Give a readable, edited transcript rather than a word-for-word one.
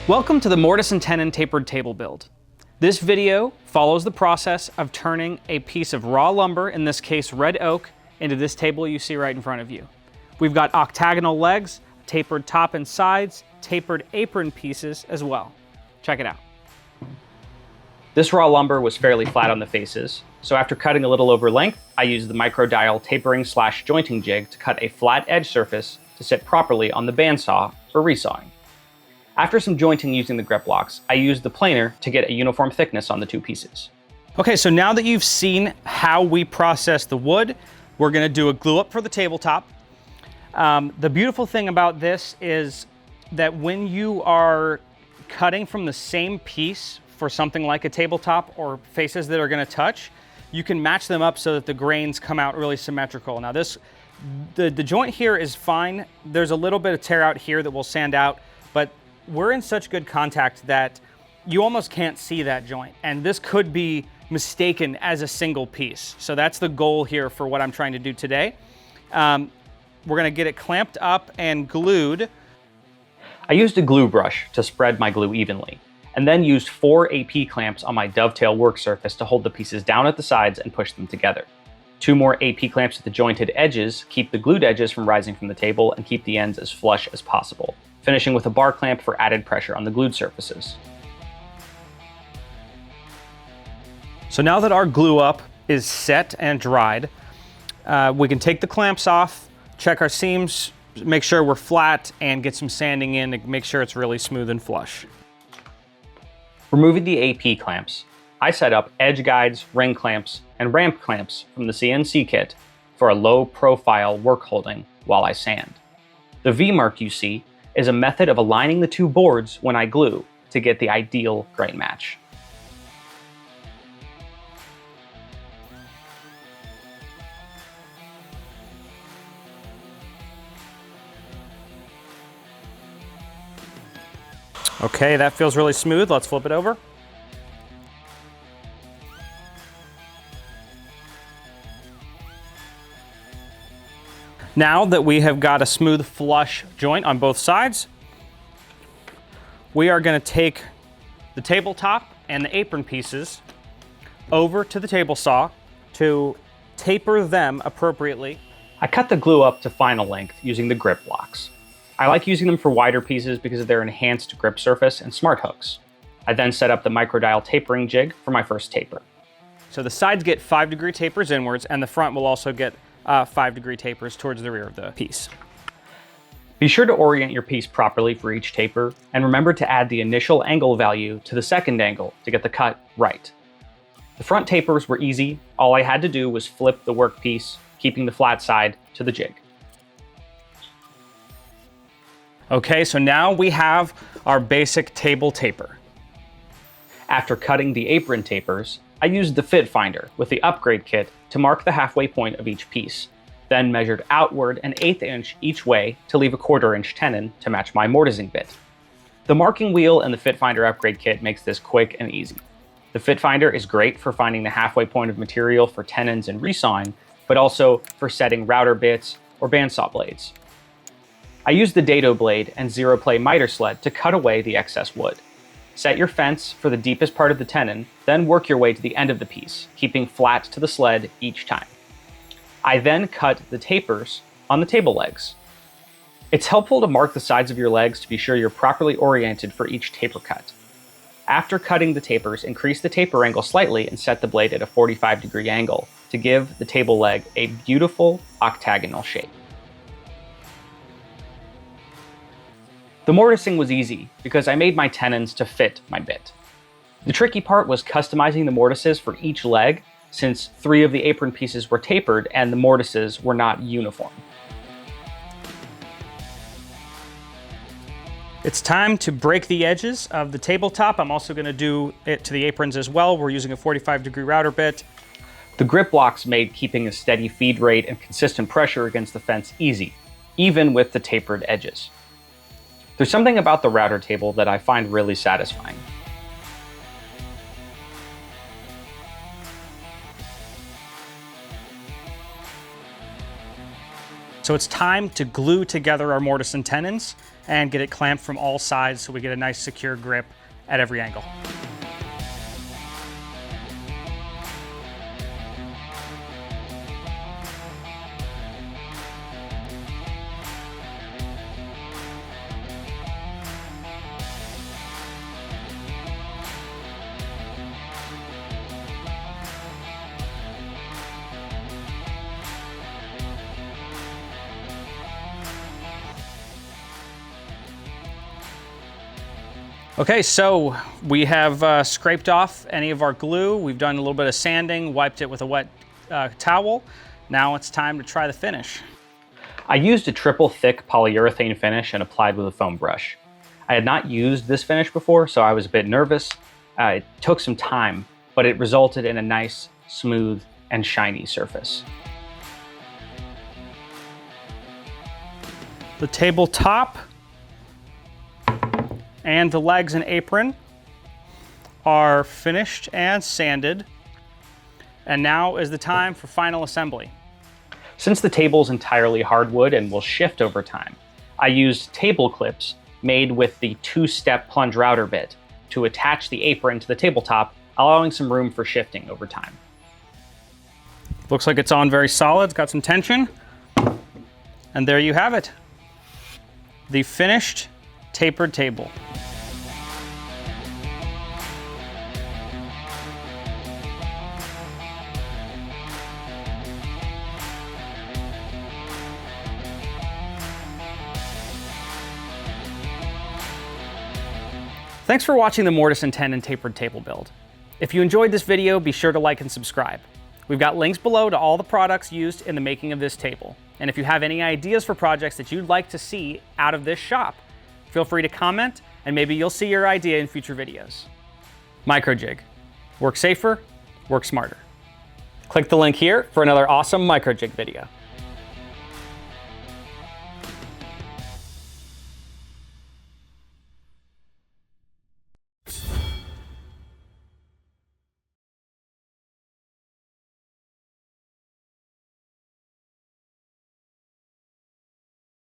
Welcome to the Mortise and Tenon tapered table build. This video follows the process of turning a piece of raw lumber, in this case red oak, into this table you see right in front of you. We've got octagonal legs, tapered top and sides, tapered apron pieces as well. Check it out. This raw lumber was fairly flat on the faces, so after cutting a little over length, I used the MicroDial Tapering / jointing jig to cut a flat edge surface to sit properly on the bandsaw for resawing. After some jointing using the grip blocks, I used the planer to get a uniform thickness on the two pieces. Okay, so now that you've seen how we process the wood, we're gonna do a glue up for the tabletop. The beautiful thing about this is that when you are cutting from the same piece for something like a tabletop or faces that are gonna touch, you can match them up so that the grains come out really symmetrical. Now the joint here is fine. There's a little bit of tear out here that we'll sand out, but we're in such good contact that you almost can't see that joint. And this could be mistaken as a single piece. So that's the goal here for what I'm trying to do today. We're gonna get it clamped up and glued. I used a glue brush to spread my glue evenly, and then used 4 AP clamps on my Dovetail work surface to hold the pieces down at the sides and push them together. 2 more AP clamps at the jointed edges keep the glued edges from rising from the table and keep the ends as flush as possible, finishing with a bar clamp for added pressure on the glued surfaces. So now that our glue up is set and dried, we can take the clamps off, check our seams, make sure we're flat, and get some sanding in to make sure it's really smooth and flush. Removing the AP clamps, I set up edge guides, ring clamps, and ramp clamps from the CNC kit for a low profile work holding while I sand. The V mark you see is a method of aligning the two boards when I glue to get the ideal grain match. Okay, that feels really smooth. Let's flip it over. Now that we have got a smooth flush joint on both sides, we are going to take the tabletop and the apron pieces over to the table saw to taper them appropriately. I cut the glue up to final length using the grip blocks. I like using them for wider pieces because of their enhanced grip surface and smart hooks. I then set up the MicroDial Tapering Jig for my first taper. So the sides get 5-degree tapers inwards, and the front will also get 5-degree tapers towards the rear of the piece. Be sure to orient your piece properly for each taper, and remember to add the initial angle value to the second angle to get the cut right. The front tapers were easy. All I had to do was flip the workpiece, keeping the flat side to the jig. Okay, so now we have our basic table taper. After cutting the apron tapers, I used the FitFinder with the upgrade kit to mark the halfway point of each piece, then measured outward an 1/8 inch each way to leave a 1/4 inch tenon to match my mortising bit. The marking wheel and the FitFinder upgrade kit makes this quick and easy. The FitFinder is great for finding the halfway point of material for tenons and resawing, but also for setting router bits or bandsaw blades. I used the dado blade and zero play miter sled to cut away the excess wood. Set your fence for the deepest part of the tenon, then work your way to the end of the piece, keeping flat to the sled each time. I then cut the tapers on the table legs. It's helpful to mark the sides of your legs to be sure you're properly oriented for each taper cut. After cutting the tapers, increase the taper angle slightly and set the blade at a 45-degree angle to give the table leg a beautiful octagonal shape. The mortising was easy because I made my tenons to fit my bit. The tricky part was customizing the mortises for each leg, since 3 of the apron pieces were tapered and the mortises were not uniform. It's time to break the edges of the tabletop. I'm also going to do it to the aprons as well. We're using a 45-degree router bit. The grip blocks made keeping a steady feed rate and consistent pressure against the fence easy, even with the tapered edges. There's something about the router table that I find really satisfying. So it's time to glue together our mortise and tenons and get it clamped from all sides so we get a nice secure grip at every angle. Okay, so we have scraped off any of our glue. We've done a little bit of sanding, wiped it with a wet towel. Now it's time to try the finish. I used a triple thick polyurethane finish and applied with a foam brush. I had not used this finish before, so I was a bit nervous. It took some time, but it resulted in a nice, smooth, and shiny surface. The tabletop and the legs and apron are finished and sanded. And now is the time for final assembly. Since the table is entirely hardwood and will shift over time, I used table clips made with the two-step plunge router bit to attach the apron to the tabletop, allowing some room for shifting over time. Looks like it's on very solid, it's got some tension. And there you have it, the finished tapered table. Thanks for watching the mortise and tenon tapered table build. If you enjoyed this video, be sure to like and subscribe. We've got links below to all the products used in the making of this table. And if you have any ideas for projects that you'd like to see out of this shop, feel free to comment and maybe you'll see your idea in future videos. Microjig. Work safer, work smarter. Click the link here for another awesome Microjig video.